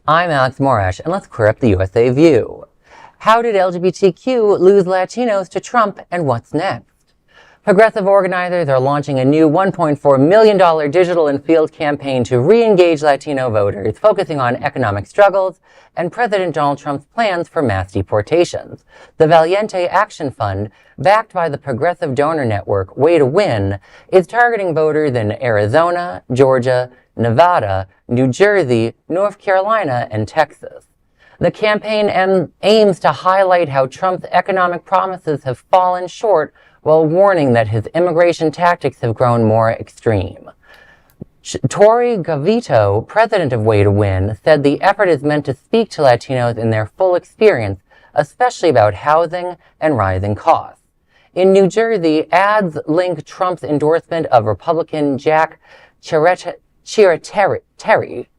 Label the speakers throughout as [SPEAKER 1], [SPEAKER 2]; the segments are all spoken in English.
[SPEAKER 1] I'm Alex Morash, and let's clear up the USA View. How did LGBTQ lose Latinos to Trump, and what's next? Progressive organizers are launching a new $1.4 million digital and field campaign to re-engage Latino voters, focusing on economic struggles and President Donald Trump's plans for mass deportations. The Valiente Action Fund, backed by the progressive donor network Way to Win, is targeting voters in Arizona, Georgia, Nevada, New Jersey, North Carolina, and Texas. The campaign aims to highlight how Trump's economic promises have fallen short, while warning that his immigration tactics have grown more extreme. Tory Gavito, president of Way to Win, said the effort is meant to speak to Latinos in their full experience, especially about housing and rising costs. In New Jersey, ads link Trump's endorsement of Republican Jack Ciattarelli,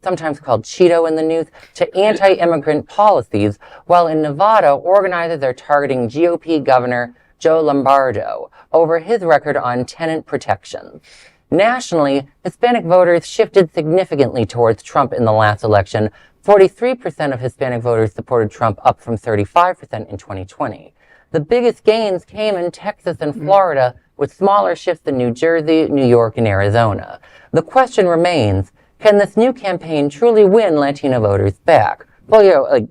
[SPEAKER 1] sometimes called Cheeto in the news, to anti-immigrant policies, while in Nevada, organizers are targeting GOP Governor Joe Lombardo over his record on tenant protections. Nationally, Hispanic voters shifted significantly towards Trump in the last election. 43% of Hispanic voters supported Trump, up from 35% in 2020. The biggest gains came in Texas and Florida, with smaller shifts in New Jersey, New York, and Arizona. The question remains, can this new campaign truly win Latino voters back? Well,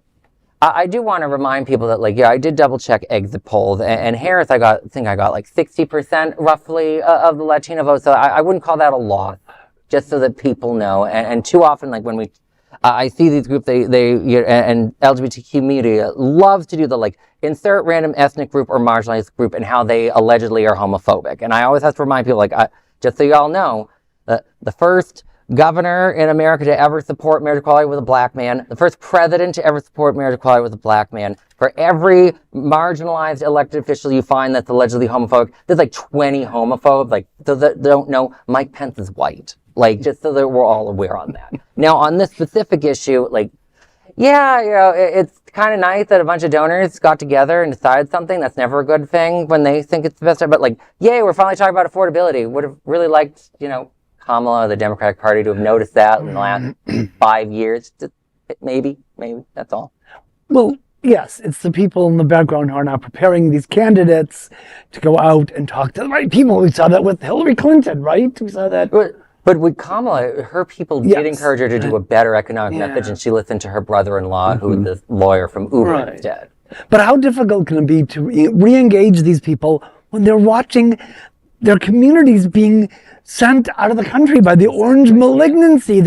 [SPEAKER 1] I do want to remind people that, I did double check exit polls, and Harris, I think I got 60% roughly of the Latino vote, so I wouldn't call that a loss, just so that people know. And too often, when I see these groups, and LGBTQ media loves to do the insert random ethnic group or marginalized group and how they allegedly are homophobic. And I always have to remind people, just so y'all know, the first governor in America to ever support marriage equality was a black man. The first president to ever support marriage equality was a black man. For every marginalized elected official you find that's allegedly homophobic, there's 20 homophobes. So that they don't know, Mike Pence is white. Just so that we're all aware on that. Now, on this specific issue, it's kind of nice that a bunch of donors got together and decided something. That's never a good thing when they think it's the best time. But yay, we're finally talking about affordability. Would have really liked, Kamala, the Democratic Party, to have noticed that in the last 5 years. Maybe, that's all.
[SPEAKER 2] Well, yes, it's the people in the background who are now preparing these candidates to go out and talk to the right people. We saw that with Hillary Clinton, right? We saw that.
[SPEAKER 1] But with Kamala, her people did encourage her to do a better economic message, and she listened to her brother-in-law, who was the lawyer from Uber instead.
[SPEAKER 2] But how difficult can it be to re-engage these people when they're watching their communities being sent out of the country by the orange malignancy?